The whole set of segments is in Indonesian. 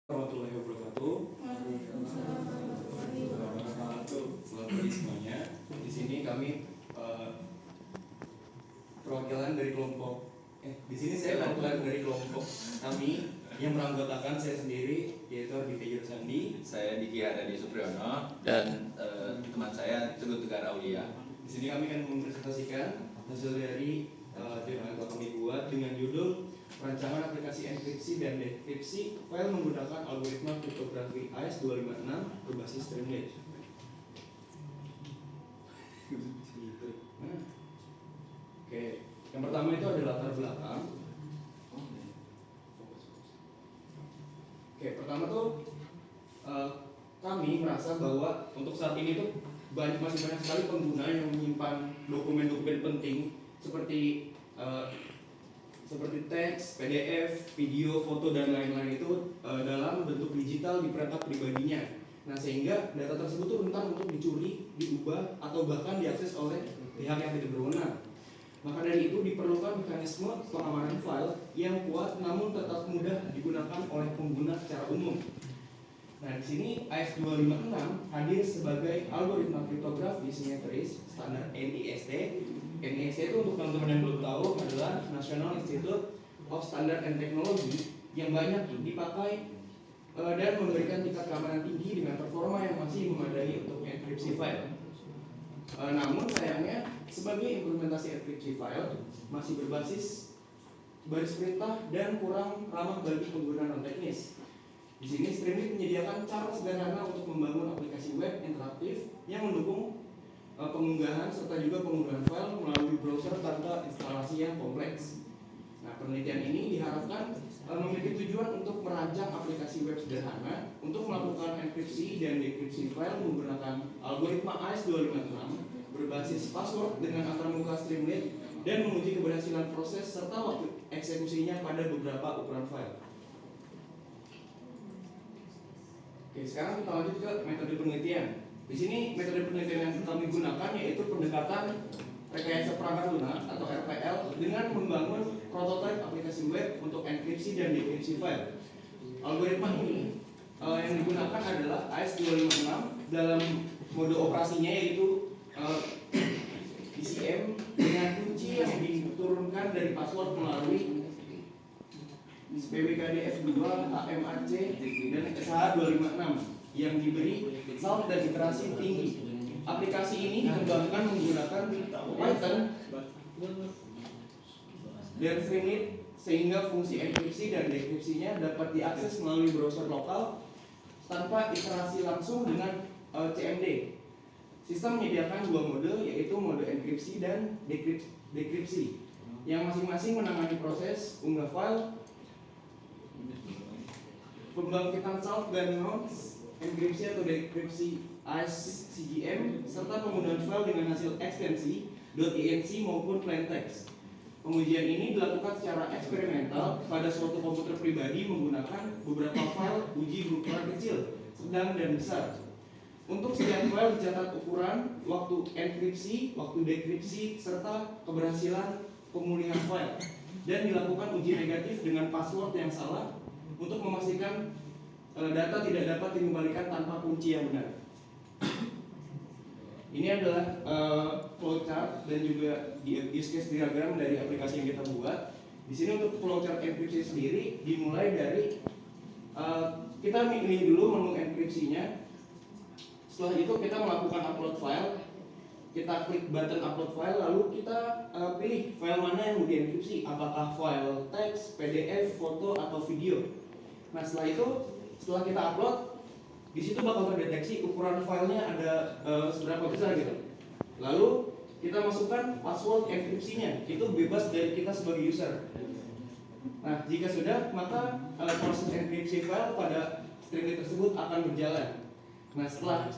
Warahmatullahi wabarakatuh. Selamat pagi semuanya. Di sini kami perwakilan dari kelompok. Di sini saya perwakilan dari kelompok kami yang beranggotakan saya sendiri, yaitu Ardika Jursandi. Saya Diki Hadadi Supriyono dan teman saya Teguh Tegar Aulia. Di sini kami akan mempresentasikan hasil dari jurnal yang kami buat dengan judul Rancangan aplikasi enkripsi dan dekripsi file menggunakan algoritma kriptografi AES256 berbasis Streamlit. Oke, yang pertama itu ada latar belakang. Oke, pertama tuh kami merasa bahwa untuk saat ini tuh masih banyak sekali pengguna yang menyimpan dokumen-dokumen penting seperti teks, PDF, video, foto dan lain-lain itu dalam bentuk digital di perangkat pribadinya. Nah, sehingga data tersebut tuh rentan untuk dicuri, diubah atau bahkan diakses oleh pihak yang tidak berwenang. Maka dari itu diperlukan mekanisme pengamanan file yang kuat namun tetap mudah digunakan oleh pengguna secara umum. Nah, di sini AES256 hadir sebagai algoritma kriptografi simetris standar NIST. NIST itu untuk teman-teman yang belum tahu adalah National Institute of Standard and Technology yang banyak dipakai dan memberikan tingkat keamanan tinggi dengan performa yang masih memadai untuk enkripsi file. Namun sayangnya sebagai implementasi enkripsi file masih berbasis baris perintah dan kurang ramah bagi pengguna non teknis. Di sini Streamlit menyediakan cara sederhana untuk membangun aplikasi web interaktif yang mendukung pengunggahan serta juga penggunaan file melalui browser tanpa instalasi yang kompleks. Nah, penelitian ini diharapkan memiliki tujuan untuk merancang aplikasi web sederhana untuk melakukan enkripsi dan dekripsi file menggunakan algoritma AES256 berbasis password dengan antarmuka Streamlit dan menguji keberhasilan proses serta waktu eksekusinya pada beberapa ukuran file. Oke, sekarang kita lanjut ke metode penelitian. Di sini metode penelitian yang kami gunakan yaitu pendekatan rekayasa perangkat lunak atau RPL dengan membangun prototipe aplikasi web untuk enkripsi dan dekripsi file. Algoritma ini yang digunakan adalah AES256 dalam mode operasinya yaitu ECM dengan kunci yang diturunkan dari password melalui PWKD F2, HMAC, dan SH256 yang diberi salt dan iterasi tinggi. Aplikasi ini dikembangkan menggunakan Python dan Streamlit sehingga fungsi enkripsi dan dekripsinya dapat diakses melalui browser lokal tanpa iterasi langsung dengan CMD. Sistem menyediakan dua mode yaitu mode enkripsi dan dekripsi yang masing-masing menangani proses unggah file, pembangkitan salt dan nodes, enkripsi atau dekripsi AES-CGM, serta penggunaan file dengan hasil ekstensi .inc maupun plaintext. Pengujian ini dilakukan secara eksperimental pada suatu komputer pribadi menggunakan beberapa file uji berukuran kecil, sedang, dan besar. Untuk setiap file dicatat ukuran, waktu enkripsi, waktu dekripsi, serta keberhasilan pemulihan file, dan dilakukan uji negatif dengan password yang salah untuk memastikan data tidak dapat dikembalikan tanpa kunci yang benar. Ini adalah flowchart dan juga use case diagram dari aplikasi yang kita buat. Di sini untuk flowchart enkripsi sendiri dimulai dari kita milih dulu menu enkripsinya. Setelah itu kita melakukan upload file. Kita klik button upload file, lalu kita pilih file mana yang mau dienkripsi, apakah file teks, PDF, foto, atau video. Nah, setelah kita upload, di situ bakal terdeteksi ukuran filenya ada seberapa besar gitu. Lalu kita masukkan password enkripsinya, itu bebas dari kita sebagai user. Nah, jika sudah, maka proses enkripsi file pada Streamlit tersebut akan berjalan. Nah, setelah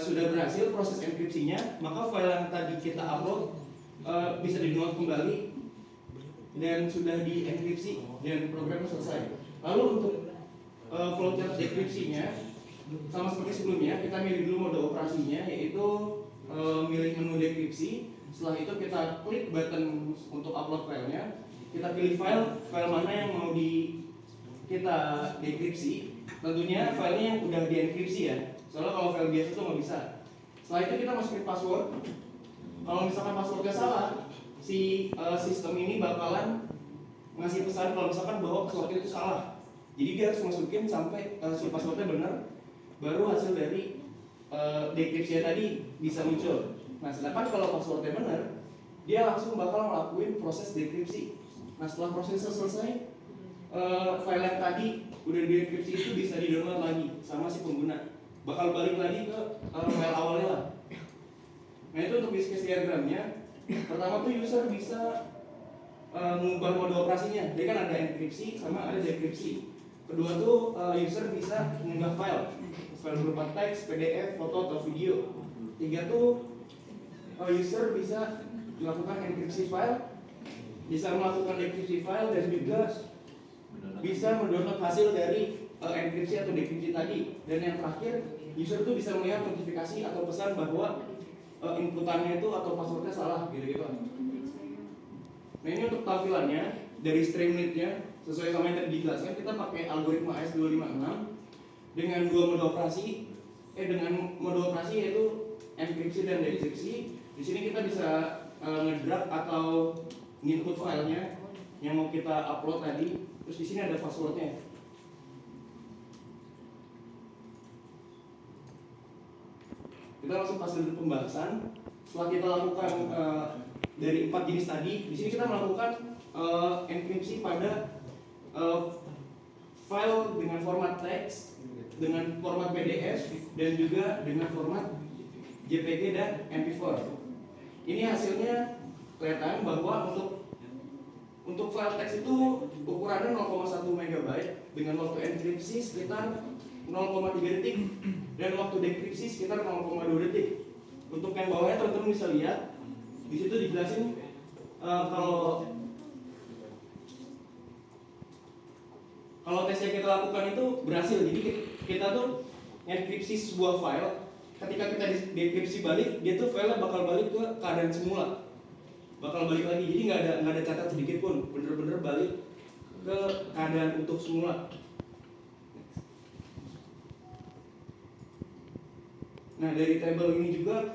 sudah berhasil proses enkripsinya, maka file yang tadi kita upload bisa di-download kembali dan sudah dienkripsi dan programnya selesai. Lalu untuk flowchart dekripsinya sama seperti sebelumnya, kita milih dulu mode operasinya yaitu milih menu dekripsi. Setelah itu kita klik button untuk upload filenya. Kita pilih file mana yang mau kita dekripsi, tentunya filenya yang udah dienkripsi ya. Soalnya kalau file biasa tuh nggak bisa. Setelah itu kita masukin password. Kalau misalkan passwordnya salah, si sistem ini bakalan ngasih pesan kalau misalkan bahwa passwordnya itu salah. Jadi dia harus masukin sampai si passwordnya benar, baru hasil dari dekripsi tadi bisa muncul. Nah, sedangkan kalau passwordnya benar, dia langsung bakal ngelakuin proses dekripsi. Nah, setelah prosesnya selesai, file yang tadi udah dekripsi itu bisa di-download lagi sama si pengguna. Bakal balik lagi ke file awalnya lah. Nah, itu untuk use case diagramnya. Pertama tuh user bisa mengubah mode operasinya. Jadi kan ada enkripsi sama ada dekripsi. Kedua tuh user bisa mengunggah file berupa teks, PDF, foto atau video. Tiga tuh user bisa melakukan enkripsi file, bisa melakukan dekripsi file, dan juga bisa mendownload hasil dari enkripsi atau dekripsi tadi. Dan yang terakhir, user tuh bisa melihat notifikasi atau pesan bahwa inputannya itu atau passwordnya salah gitu-gitu. Nah, ini untuk tampilannya dari Streamlit-nya sesuai sama yang tadi dijelaskan, kita pakai algoritma AES256 dengan dua mode operasi, dengan mode operasi yaitu enkripsi dan dekripsi. Di sini kita bisa ngedrag atau input filenya yang mau kita upload tadi. Terus di sini ada passwordnya. Kita langsung pas dulu pembahasan. Setelah kita lakukan dari 4 jenis tadi, di sini kita melakukan enkripsi pada file dengan format teks, dengan format PDF, dan juga dengan format JPG dan MP4. Ini hasilnya kelihatan bahwa untuk file teks itu ukurannya 0,1 MB dengan waktu enkripsi sekitar 0,3 detik dan waktu dekripsi sekitar 0,2 detik. Untuk yang bawahnya teman-teman bisa lihat di situ dijelasin kalau tes yang kita lakukan itu berhasil. Jadi kita tuh enkripsi sebuah file, ketika kita dekripsi balik, dia tuh filenya bakal balik ke keadaan semula, bakal balik lagi. Jadi nggak ada catat sedikit pun, bener-bener balik ke keadaan utuh semula. Nah, dari tabel ini juga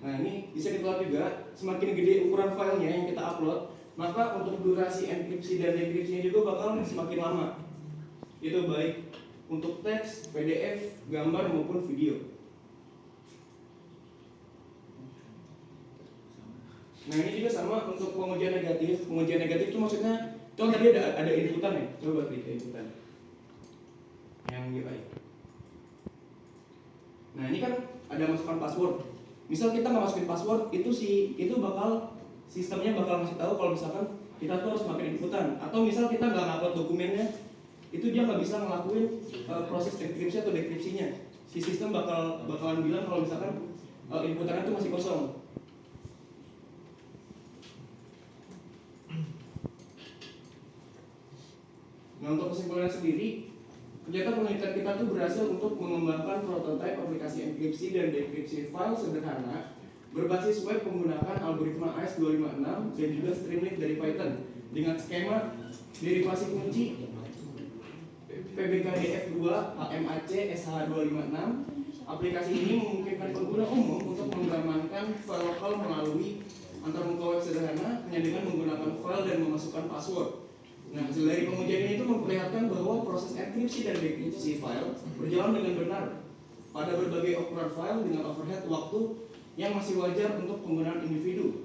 Nah, ini bisa kita lihat juga, semakin gede ukuran filenya yang kita upload, maka untuk durasi enkripsi dan dekripsinya juga bakal semakin lama. Itu baik untuk teks, PDF, gambar maupun video. Nah, ini juga sama untuk pengujian negatif. Pengujian negatif itu maksudnya, contoh tadi ada inputan ya. Coba klik inputan yang UI. Nah, ini kan ada masukkan password. Misal kita nggak masukin password, itu bakal sistemnya bakal ngasih tahu kalau misalkan kita tuh harus pakai inputan. Atau misal kita nggak ngupload dokumennya, itu dia nggak bisa ngelakuin proses enkripsi atau dekripsinya. Si sistem bakalan bilang kalau misalkan inputannya itu masih kosong. Nah, untuk kesimpulannya sendiri, ternyata penelitian kita tuh berhasil untuk mengembangkan prototipe aplikasi enkripsi dan dekripsi file sederhana berbasis web menggunakan algoritma AES256 dan juga Streamlit dari Python dengan skema derivasi kunci PBKDF2 HMAC SH256. Aplikasi ini memungkinkan pengguna umum untuk mengamankan file lokal melalui antarmuka web sederhana hanya dengan menggunakan file dan memasukkan password. Nah, hasil dari pengujian ini itu memperlihatkan bahwa proses enkripsi dan dekripsi file berjalan dengan benar pada berbagai ukuran file dengan overhead waktu yang masih wajar untuk penggunaan individu,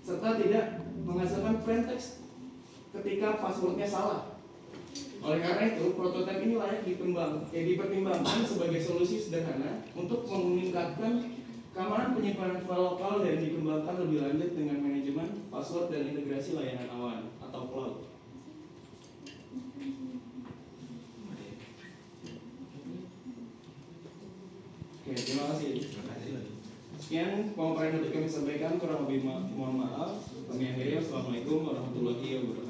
serta tidak menghasilkan plain text ketika passwordnya salah. Oleh karena itu, prototipe ini layak dipertimbangkan sebagai solusi sederhana untuk meningkatkan keamanan penyimpanan file lokal dan dikembangkan lebih lanjut dengan manajemen password dan integrasi layanan awan atau cloud. Oke, terima kasih. Sekian pemaparan yang kami sampaikan, kurang lebih mohon maaf. Kami akhiri. Wassalamualaikum warahmatullahi wabarakatuh.